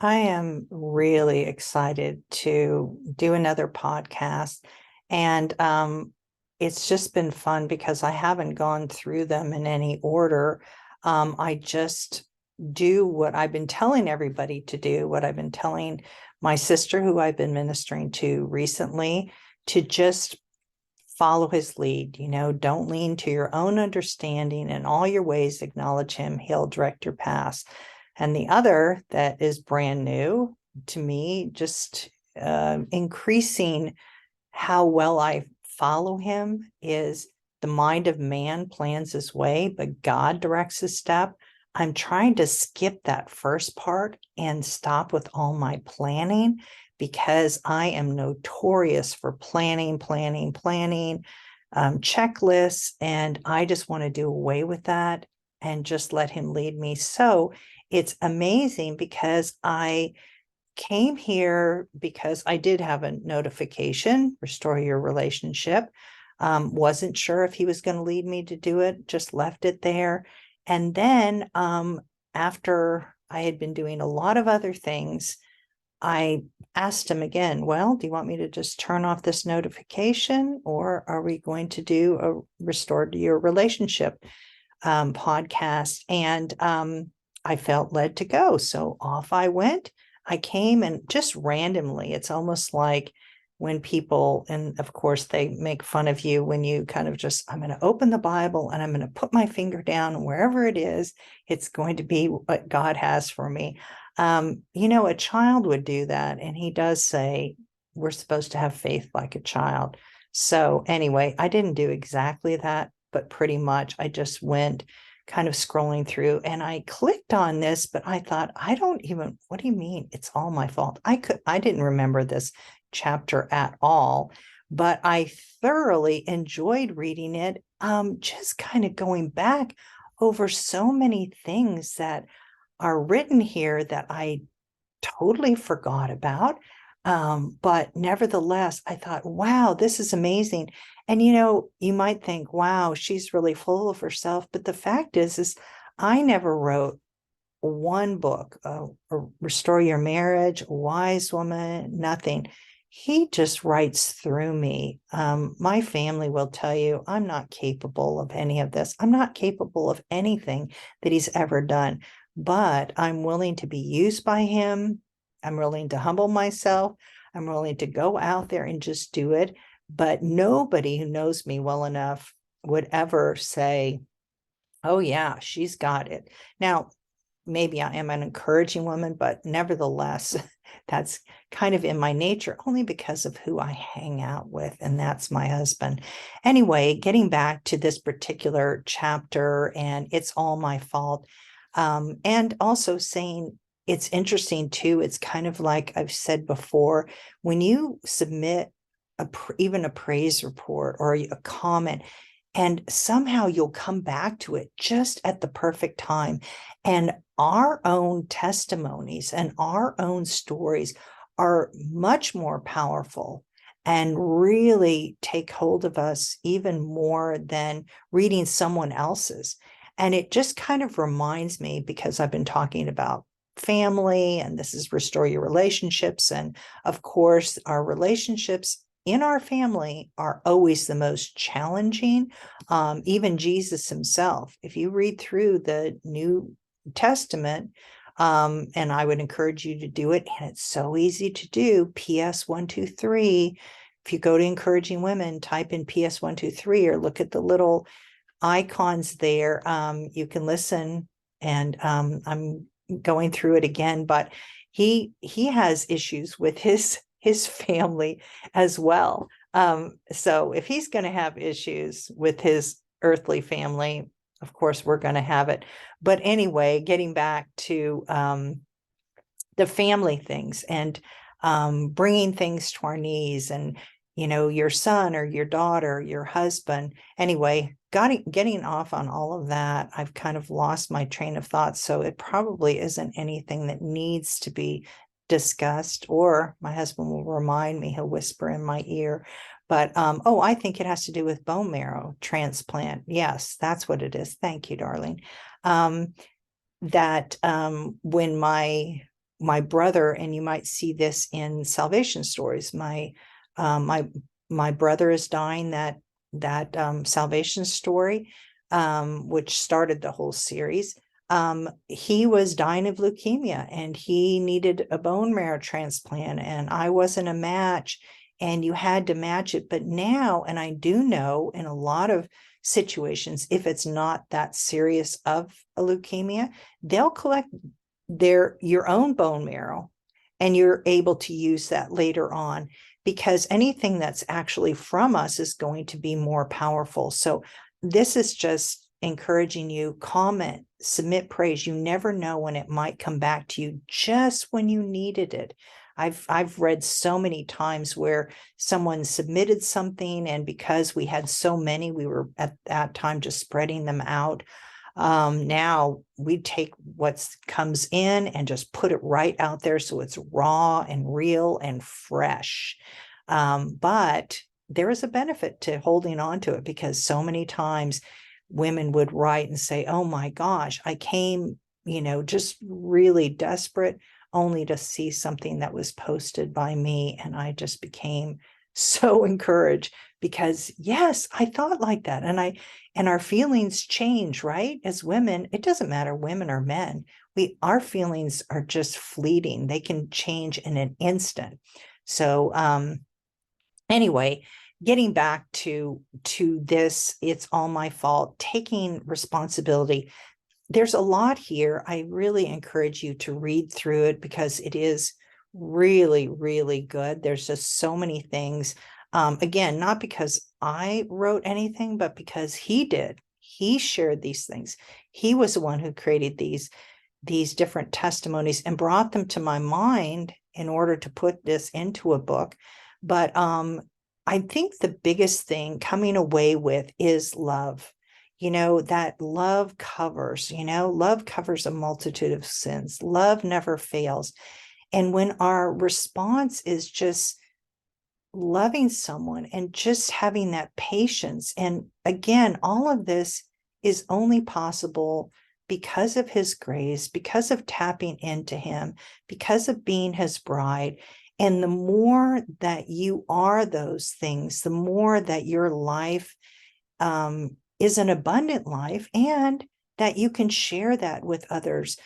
I am really excited to do another podcast. And it's just been fun because I haven't gone through them in any order. I just do what I've been telling everybody to do, what I've been telling my sister, who I've been ministering to recently, to just follow his lead. Don't lean to your own understanding. In all your ways, acknowledge him. He'll direct your paths. And the other that is brand new to me, just increasing how well I follow him, is the mind of man plans his way, but God directs his step. I'm trying to skip that first part and stop with all my planning because I am notorious for planning, checklists. And I just want to do away with that and just let him lead me. So it's amazing because I came here because I did have a notification, restore your relationship. Wasn't sure if he was going to lead me to do it, just left it there. And then after I had been doing a lot of other things, I asked him again, well, do you want me to just turn off this notification, or are we going to do a restore to your relationship podcast? And I felt led to go. So off I went. I came, and just randomly, it's almost like when people, and of course they make fun of you when you kind of just, I'm going to open the Bible and I'm going to put my finger down, and wherever it is, it's going to be what God has for me. A child would do that. And he does say we're supposed to have faith like a child. So anyway, I didn't do exactly that, but pretty much I just went kind of scrolling through and I clicked on this, but I thought, what do you mean? It's all my fault. I didn't remember this chapter at all, but I thoroughly enjoyed reading it. Just kind of going back over so many things that are written here that I totally forgot about. But nevertheless, I thought, wow, this is amazing. And you might think, wow, she's really full of herself. But the fact is I never wrote one book, Restore Your Marriage, a Wise Woman, nothing. He just writes through me. My family will tell you I'm not capable of any of this. I'm not capable of anything that he's ever done, but I'm willing to be used by him. I'm willing to humble myself. I'm willing to go out there and just do it. But nobody who knows me well enough would ever say, oh, yeah, she's got it. Now, maybe I am an encouraging woman, but nevertheless, that's kind of in my nature, only because of who I hang out with, and that's my husband. Anyway, getting back to this particular chapter, and it's all my fault. And also saying, it's interesting too, it's kind of like I've said before, when you submit even a praise report or a comment, and somehow you'll come back to it just at the perfect time. And our own testimonies and our own stories are much more powerful and really take hold of us even more than reading someone else's. And it just kind of reminds me, because I've been talking about family, and this is restore your relationships. And of course, our relationships in our family are always the most challenging. Even Jesus himself, if you read through the New Testament, and I would encourage you to do it, and it's so easy to do. PS 123. If you go to Encouraging Women, type in PS 123 or look at the little icons there. You can listen, and I'm going through it again, but he has issues with his family as well. So if he's going to have issues with his earthly family, of course, we're going to have it. But anyway, getting back to the family things, and bringing things to our knees, and, your son or your daughter, your husband. Anyway, getting off on all of that, I've kind of lost my train of thought. So it probably isn't anything that needs to be discussed, or my husband will remind me, he'll whisper in my ear. But I think it has to do with bone marrow transplant. Yes, that's what it is. Thank you, darling. That when my brother, and you might see this in salvation stories. My brother is dying, that salvation story, which started the whole series. He was dying of leukemia and he needed a bone marrow transplant, and I wasn't a match, and you had to match it. But now, and I do know in a lot of situations, if it's not that serious of a leukemia, they'll collect your own bone marrow, and you're able to use that later on, because anything that's actually from us is going to be more powerful. So this is just encouraging you. Comment, submit praise. You never know when it might come back to you just when you needed it. I've read so many times where someone submitted something, and because we had so many, we were at that time just spreading them out. Now we take what comes in and just put it right out there, so it's raw and real and fresh. But there is a benefit to holding on to it, because so many times women would write and say, oh my gosh, I came, just really desperate, only to see something that was posted by me, and I just became so encouraged, because yes, I thought like that. And our feelings change, right? As women, it doesn't matter, women or men, our feelings are just fleeting. They can change in an instant. So anyway, getting back to this, it's all my fault, taking responsibility. There's a lot here. I really encourage you to read through it, because it is really, really good. There's just so many things. Again, not because I wrote anything, but because he did. He shared these things. He was the one who created these different testimonies and brought them to my mind in order to put this into a book. But I think the biggest thing coming away with is love. That love covers a multitude of sins. Love never fails. And when our response is just loving someone and just having that patience, and again, all of this is only possible because of his grace, because of tapping into him, because of being his bride. And the more that you are those things, the more that your life is an abundant life, and that you can share that with others.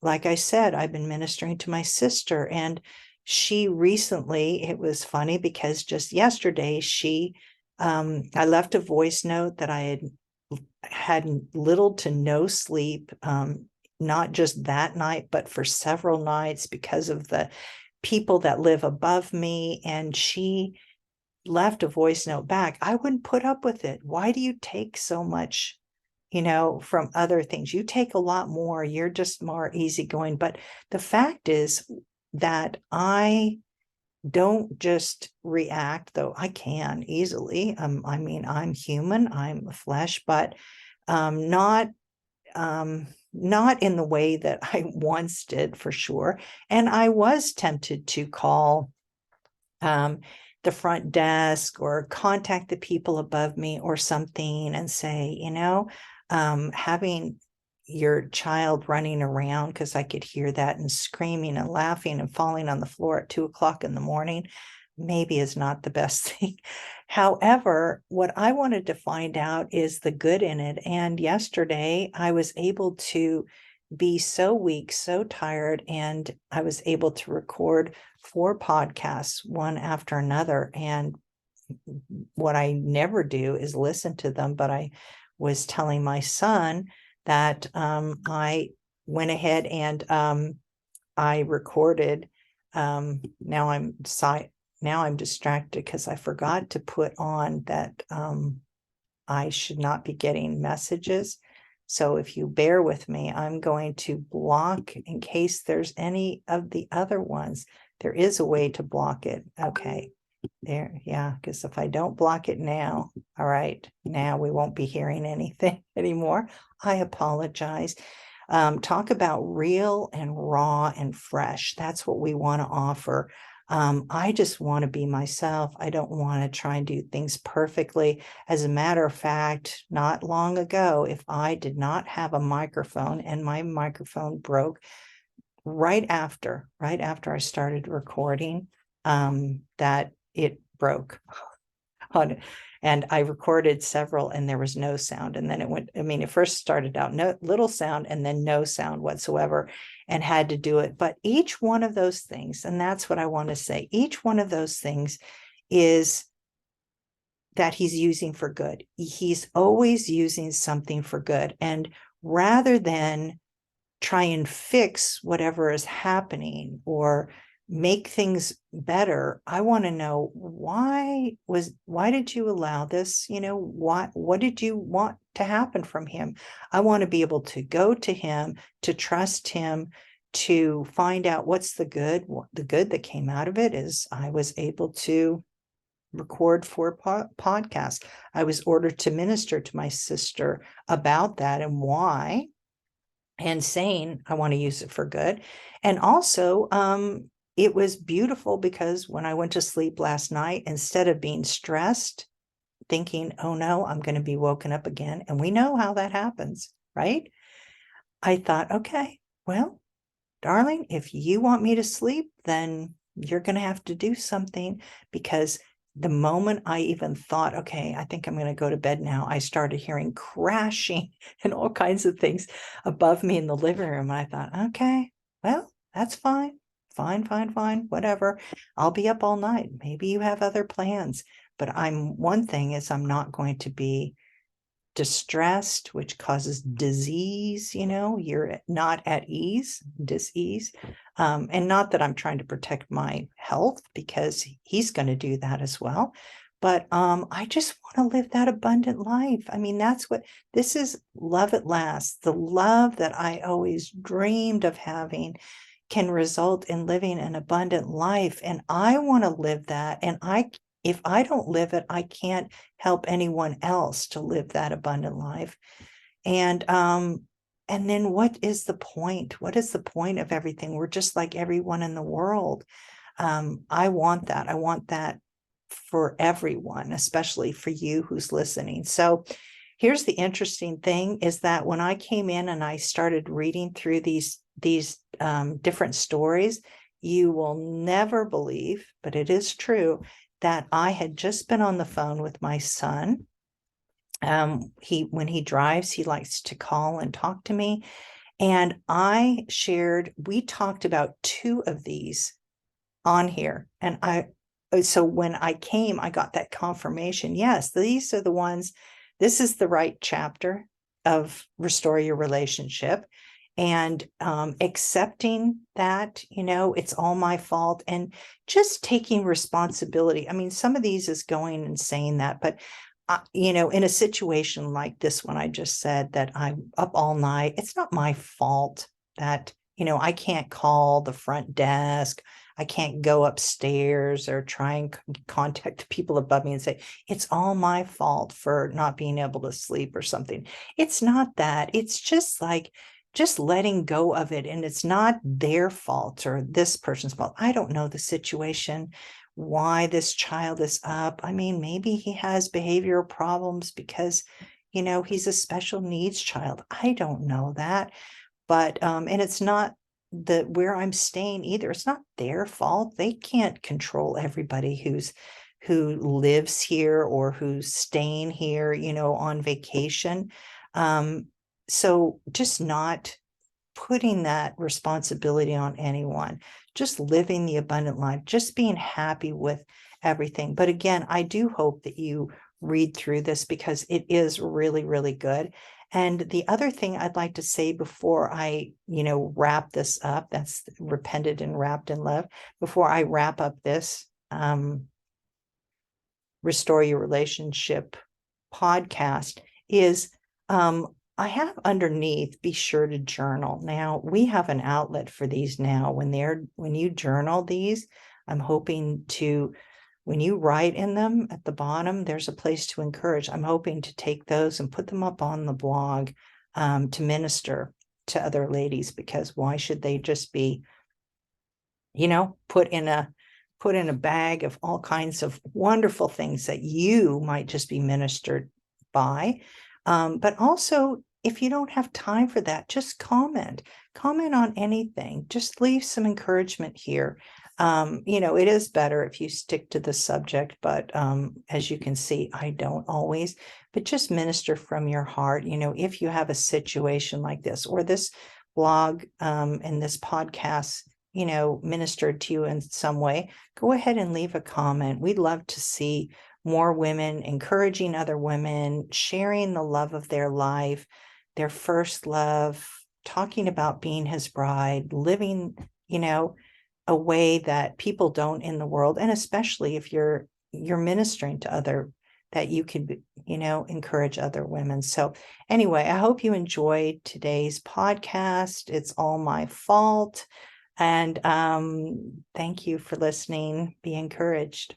Like I said, I've been ministering to my sister, and she recently, it was funny because just yesterday I left a voice note that I had little to no sleep, not just that night, but for several nights, because of the people that live above me. And she left a voice note back. I wouldn't put up with it. Why do you take so much, from other things? You take a lot more. You're just more easygoing. But the fact is that I don't just react, though I can easily. I'm human, I'm flesh, but not in the way that I once did, for sure. And I was tempted to call the front desk or contact the people above me or something and say, having your child running around, because I could hear that, and screaming and laughing and falling on the floor at 2:00 in the morning, maybe is not the best thing. However, what I wanted to find out is the good in it. And yesterday I was able to be so weak, so tired, and I was able to record 4 podcasts, one after another. And what I never do is listen to them, but I was telling my son that I went ahead and I recorded. Now I'm distracted because I forgot to put on that I should not be getting messages. So if you bear with me, I'm going to block in case there's any of the other ones. There is a way to block it. Okay. There, yeah, because if I don't block it now, all right, now we won't be hearing anything anymore. I apologize. Talk about real and raw and fresh. That's what we want to offer. I just want to be myself. I don't want to try and do things perfectly. As a matter of fact, not long ago, if I did not have a microphone and my microphone broke, right after I started recording, that it broke on, and I recorded several and there was no sound. And then it went, I mean, it first started out no little sound and then no sound whatsoever, and had to do it. But each one of those things, and that's what I want to say, each one of those things is that he's using for good. He's always using something for good. And rather than try and fix whatever is happening or make things better, I want to know why did you allow this? What did you want to happen from him? I want to be able to go to him, to trust him, to find out what's the good. The good that came out of it is I was able to record 4 podcasts. I was ordered to minister to my sister about that and why, and saying I want to use it for good. And also, it was beautiful because when I went to sleep last night, instead of being stressed, thinking, oh no, I'm going to be woken up again, and we know how that happens, right? I thought, okay, well, darling, if you want me to sleep, then you're going to have to do something, because the moment I even thought, okay, I think I'm going to go to bed now, I started hearing crashing and all kinds of things above me in the living room. And I thought, okay, well, that's fine. Fine, whatever. I'll be up all night. Maybe you have other plans. But one thing is I'm not going to be distressed, which causes disease. You're not at ease, dis-ease. And not that I'm trying to protect my health, because he's going to do that as well. But I just want to live that abundant life. I mean, that's what this is. Love at last. The love that I always dreamed of having can result in living an abundant life. And I want to live that. And if I don't live it, I can't help anyone else to live that abundant life. And then what is the point? What is the point of everything? We're just like everyone in the world. I want that. I want that for everyone, especially for you who's listening. So here's the interesting thing, is that when I came in and I started reading through these different stories, you will never believe, but it is true, that I had just been on the phone with my son. When he drives, he likes to call and talk to me. And we talked about 2 of these on here. And so when I came, I got that confirmation. Yes, these are the ones. This is the right chapter of Restore Your Relationship. And accepting that, it's all my fault, and just taking responsibility. I mean, some of these is going and saying that, but in a situation like this one, I just said that I'm up all night. It's not my fault that, I can't call the front desk. I can't go upstairs or try and contact people above me and say, it's all my fault for not being able to sleep or something. It's not that. It's just letting go of it. And it's not their fault or this person's fault. I don't know the situation, why this child is up. I mean, maybe he has behavioral problems because, he's a special needs child. I don't know that. But, and it's not where I'm staying either. It's not their fault. They can't control everybody who lives here or who's staying here, on vacation. So just not putting that responsibility on anyone, just living the abundant life, just being happy with everything. But again, I do hope that you read through this, because it is really, really good. And the other thing I'd like to say before I, wrap this up, that's repented and wrapped in love, before I wrap up this Restore Your Relationship podcast, is I have underneath, be sure to journal. Now, we have an outlet for these now. When you journal these, I'm hoping to, when you write in them at the bottom, there's a place to encourage. I'm hoping to take those and put them up on the blog to minister to other ladies, because why should they just be, put in a bag of all kinds of wonderful things that you might just be ministered by. But also if you don't have time for that, just comment on anything, just leave some encouragement here. It is better if you stick to the subject, but as you can see, I don't always, but just minister from your heart. If you have a situation like this, or this blog and this podcast, ministered to you in some way, go ahead and leave a comment. We'd love to see more women encouraging other women, sharing the love of their life, their first love, talking about being his bride, living, a way that people don't in the world. And especially if you're ministering to other, that you could, encourage other women. So anyway, I hope you enjoyed today's podcast. It's all my fault. And thank you for listening. Be encouraged.